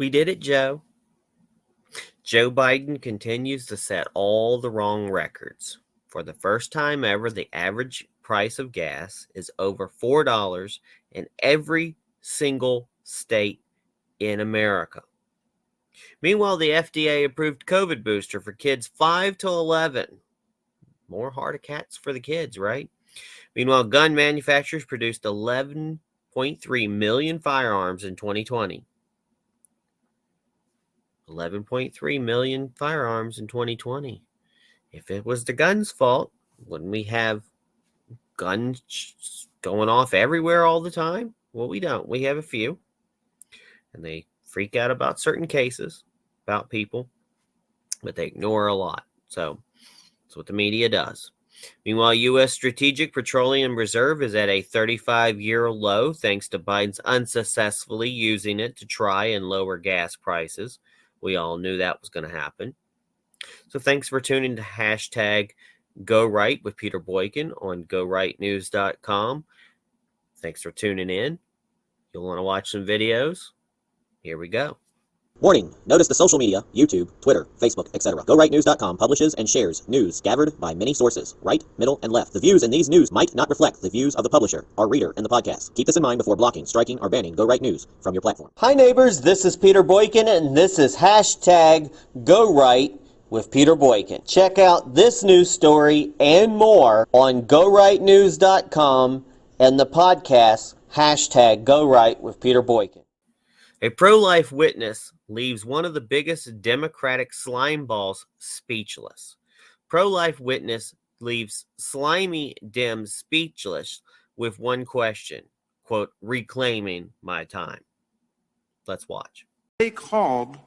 We did it, Joe. Joe Biden continues to set all the wrong records. For the first time ever, the average price of gas is over $4 in every single state in America. Meanwhile, the FDA approved COVID booster for kids 5 to 11. More heart attacks for the kids, right? Meanwhile, gun manufacturers produced 11.3 million firearms in 2020. 11.3 million firearms in 2020. If it was the gun's fault, wouldn't we have guns going off everywhere all the time? Well, we don't. We have a few. And they freak out about certain cases, about people, but they ignore a lot. So that's what the media does. Meanwhile, U.S. Strategic Petroleum Reserve is at a 35-year low thanks to Biden's unsuccessfully using it to try and lower gas prices. We all knew that was going to happen. So thanks for tuning to hashtag GoRight with Peter Boykin on GoRightNews.com. Thanks for tuning in. You'll want to watch some videos. Here we go. Warning. Notice the social media, YouTube, Twitter, Facebook, etc. GoRightNews.com publishes and shares news gathered by many sources, right, middle, and left. The views in these news might not reflect the views of the publisher or reader in the podcast. Keep this in mind before blocking, striking, or banning Go Right News from your platform. Hi neighbors, this is Peter Boykin, and this is hashtag GoRight with Peter Boykin. Check out this news story and more on GoRightNews.com and the podcast hashtag GoRight with Peter Boykin. A pro-life witness leaves one of the biggest Democratic slime balls speechless. Pro-life witness leaves slimy Dems speechless with one question, quote, reclaiming my time. Let's watch. They called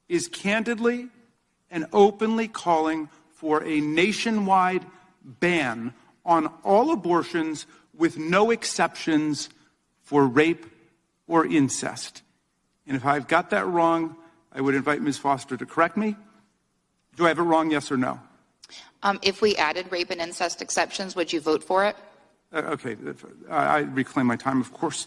is candidly and openly calling for a nationwide ban on all abortions with no exceptions for rape or incest. And if I've got that wrong, I would invite Ms. Foster to correct me. Do I have it wrong, yes or no? If we added rape and incest exceptions, would you vote for it? Okay, I reclaim my time, of course.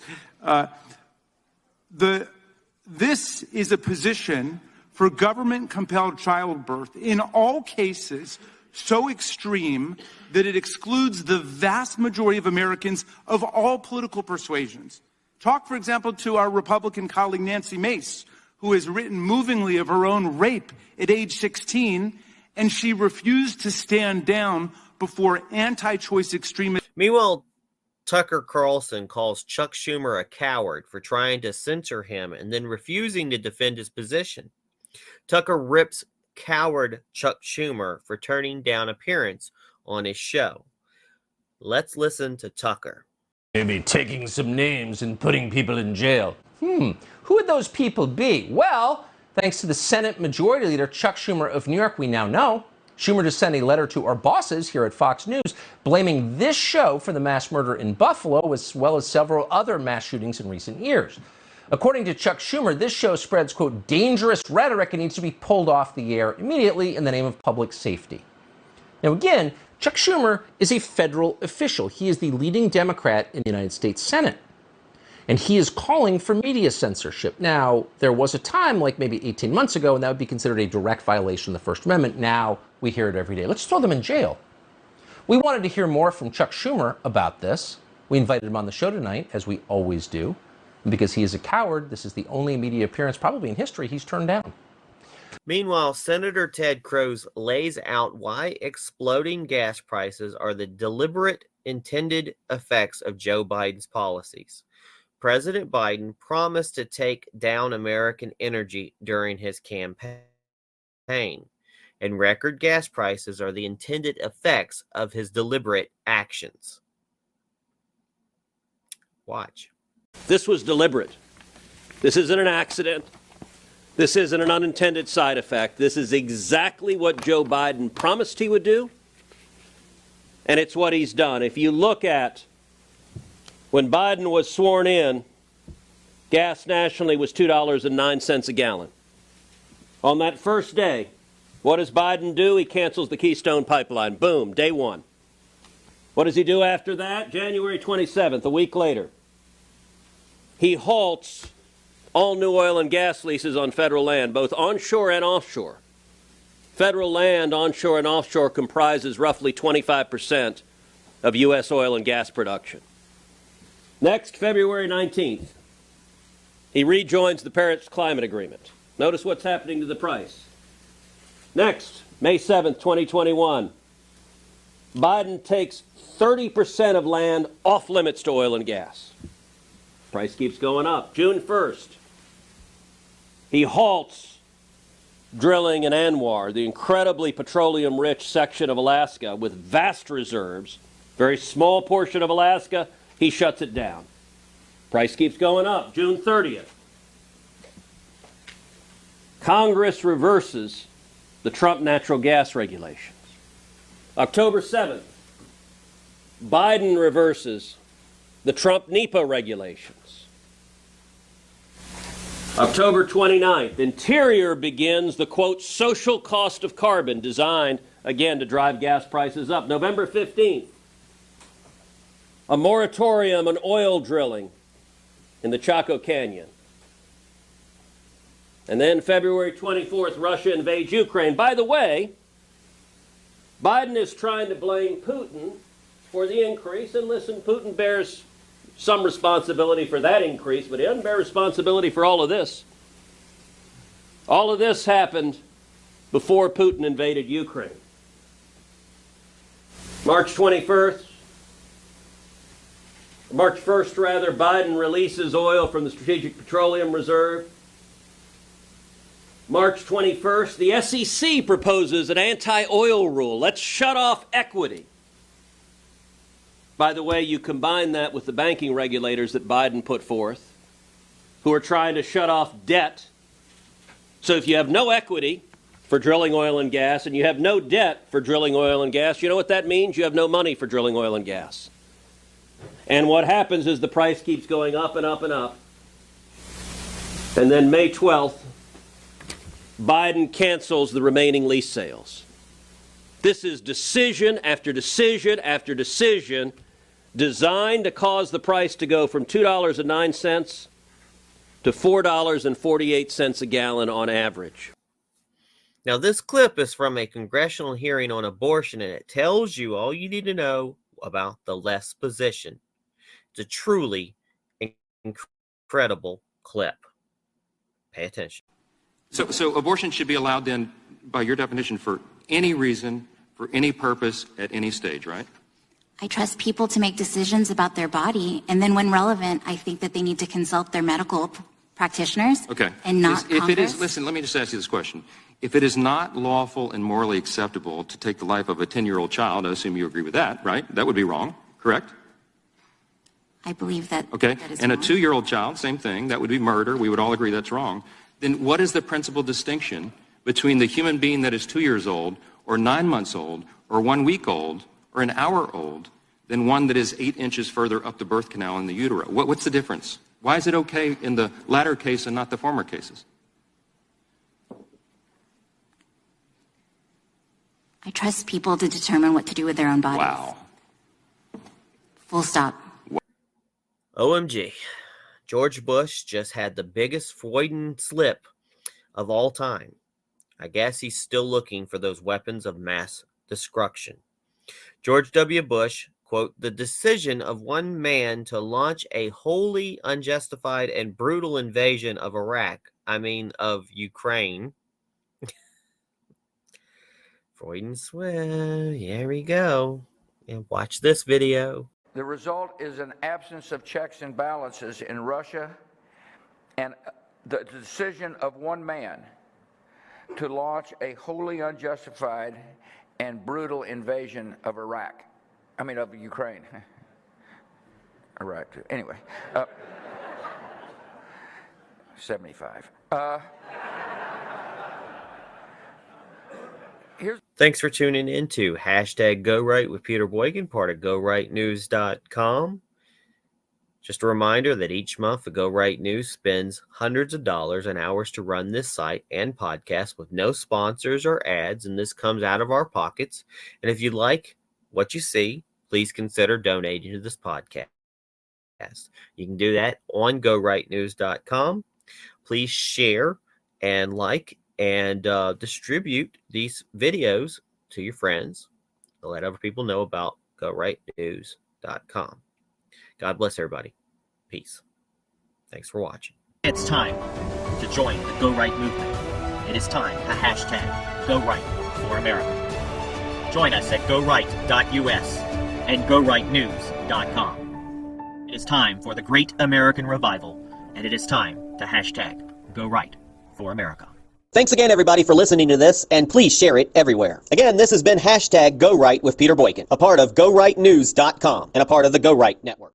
This is a position for government-compelled childbirth in all cases so extreme that it excludes the vast majority of Americans of all political persuasions. Talk, for example, to our Republican colleague Nancy Mace, who has written movingly of her own rape at age 16, and she refused to stand down before anti-choice extremists. Meanwhile, Tucker Carlson calls Chuck Schumer a coward for trying to censor him and then refusing to defend his position. Tucker rips coward Chuck Schumer for turning down appearance on his show. Let's listen to Tucker. Maybe taking some names and putting people in jail. Who would those people be? Well, thanks to the Senate Majority Leader Chuck Schumer of New York, we now know. Schumer just sent a letter to our bosses here at Fox News blaming this show for the mass murder in Buffalo, as well as several other mass shootings in recent years. According to Chuck Schumer, this show spreads, quote, dangerous rhetoric and needs to be pulled off the air immediately in the name of public safety. Now, again, Chuck Schumer is a federal official. He is the leading Democrat in the United States Senate. And he is calling for media censorship. Now, there was a time, like maybe 18 months ago, and that would be considered a direct violation of the First Amendment. Now, we hear it every day. Let's throw them in jail. We wanted to hear more from Chuck Schumer about this. We invited him on the show tonight, as we always do. And because he is a coward, this is the only media appearance probably in history he's turned down. Meanwhile, Senator Ted Cruz lays out why exploding gas prices are the deliberate, intended effects of Joe Biden's policies. President Biden promised to take down American energy during his campaign, and record gas prices are the intended effects of his deliberate actions. Watch. This was deliberate. This isn't an accident. This isn't an unintended side effect. This is exactly what Joe Biden promised he would do, and it's what he's done. If you look at when Biden was sworn in, gas nationally was $2.09 a gallon. On that first day, what does Biden do? He cancels the Keystone Pipeline. Boom, day one. What does he do after that? January 27th, a week later. He halts all new oil and gas leases on federal land, both onshore and offshore. Federal land, onshore and offshore, comprises roughly 25% of U.S. oil and gas production. Next, February 19th, he rejoins the Paris Climate Agreement. Notice what's happening to the price. Next, May 7th, 2021, Biden takes 30% of land off limits to oil and gas. Price keeps going up. June 1st, he halts drilling in ANWR, the incredibly petroleum-rich section of Alaska with vast reserves, very small portion of Alaska, he shuts it down. Price keeps going up. June 30th, Congress reverses the Trump natural gas regulations. October 7th, Biden reverses the Trump NEPA regulations. October 29th, Interior begins the, quote, social cost of carbon designed, again, to drive gas prices up. November 15th, a moratorium on oil drilling in the Chaco Canyon. And then February 24th, Russia invades Ukraine. By the way, Biden is trying to blame Putin for the increase. And listen, Putin bears some responsibility for that increase, but he doesn't bear responsibility for all of this. All of this happened before Putin invaded Ukraine. March 1st, Biden releases oil from the Strategic Petroleum Reserve. March 21st, the SEC proposes an anti-oil rule. Let's shut off equity. By the way, you combine that with the banking regulators that Biden put forth, who are trying to shut off debt. So if you have no equity for drilling oil and gas and you have no debt for drilling oil and gas, you know what that means? You have no money for drilling oil and gas. And what happens is the price keeps going up and up and up. And then May 12th, Biden cancels the remaining lease sales. This is decision after decision after decision designed to cause the price to go from $2.09 to $4.48 a gallon on average. Now, this clip is from a congressional hearing on abortion, and it tells you all you need to know about the left's position. It's a truly incredible clip. Pay attention. So abortion should be allowed then, by your definition, for any reason, for any purpose, at any stage, right? I trust people to make decisions about their body, and then when relevant, I think that they need to consult their medical practitioners. Okay. And not if Congress. it is, listen, let me just ask you this question. If it is not lawful and morally acceptable to take the life of a 10-year-old child, I assume you agree with that, right? That would be wrong, correct? I believe that. Okay. That is and wrong. a 2-year-old child, same thing. That would be murder. We would all agree that's wrong. Then what is the principal distinction between the human being that is 2 years old or 9 months old or 1 week old or an hour old than one that is 8 inches further up the birth canal in the utero? What's the difference? Why is it okay in the latter case and not the former cases? I trust people to determine what to do with their own bodies. Wow. Full stop. OMG. George Bush just had the biggest Freudian slip of all time. I guess he's still looking for those weapons of mass destruction. George W. Bush, quote, the decision of one man to launch a wholly unjustified and brutal invasion of of Ukraine. Freudian slip. Here we go. And watch this video. The result is an absence of checks and balances in Russia and the decision of one man to launch a wholly unjustified and brutal invasion of of Ukraine. Iraq, too. Anyway, 75. Thanks for tuning in to #GoRight with Peter Boykin, part of GoRightNews.com. Just a reminder that each month the Go Right News spends hundreds of dollars and hours to run this site and podcast with no sponsors or ads, and this comes out of our pockets. And if you like what you see, please consider donating to this podcast. You can do that on GoRightNews.com. please share and like and distribute these videos to your friends to let other people know about GoRightNews.com. God bless everybody. Peace. Thanks for watching. It's time to join the Go Right movement. It is time to hashtag Go Right for America. Join us at GoRight.us and GoRightNews.com. It is time for the Great American Revival, and it is time to hashtag Go Right for America. Thanks again, everybody, for listening to this, and please share it everywhere. Again, this has been hashtag Go Right with Peter Boykin, a part of GoRightNews.com and a part of the Go Right Network.